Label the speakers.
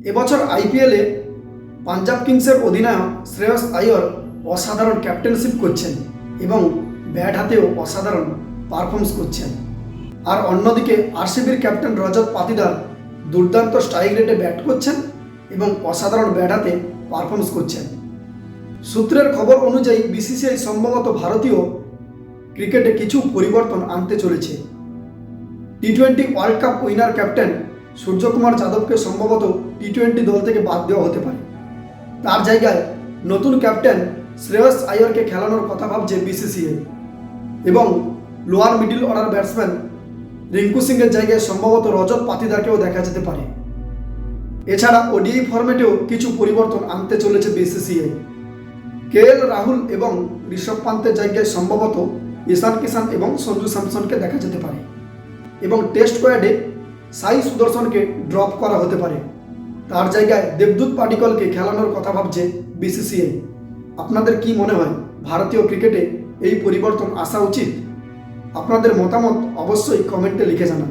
Speaker 1: এবছর আইপিএলে পাঞ্জাব কিংসের অধিনায়ক শ্রেয়স আইয়ার অসাধারণ ক্যাপ্টেনশিপ করছেন এবং ব্যাট হাতেও অসাধারণ পারফরমেন্স করছেন। আর অন্যদিকে আরসিবির ক্যাপ্টেন রজত পাতিদার দুর্দান্ত স্ট্রাইক রেটে ব্যাট করছেন এবং অসাধারণ ব্যাট হাতে পারফরমেন্স করছেন। সূত্রের খবর অনুযায়ী বিসিসিআই সম্ভবত ভারতীয় ক্রিকেটে কিছু পরিবর্তন আনতে চলেছে। টি-20 world cup winner captain Suryakumar যাদবকে সম্ভবত টি-20 দল থেকে বাদ দেওয়া হতে পারে। তার জায়গায় নতুন ক্যাপ্টেন শ্রেয়স আইয়ারকে খেলানোর কথা ভাবছে বিসিসিআই এবং lower middle order batsman Rinku সিংয়ের জায়গায় সম্ভবত রজত পাতিদারকেও দেখা যেতে পারে। এছাড়া ওডিআই ফরম্যাটেও কিছু পরিবর্তন আনতে চলেছে বিসিসিআই। কেএল রাহুল এবং ঋষভ পান্তের জায়গায় সম্ভবত ঈশান কিষান এবং সঞ্জু স্যামসনকে দেখা যেতে পারে এবং টেস্ট স্কোয়াডে সাই সুদর্শনকে ড্রপ করা হতে পারে। তার জায়গায় দেবদূত পাডিক্কলকে খেলানোর কথা ভাবছে বিসিসিআই। আপনাদের কি মনে হয়, ভারতীয় ক্রিকেটে এই পরিবর্তন আসা উচিত? আপনাদের মতামত অবশ্যই কমেন্টে লিখে জানান।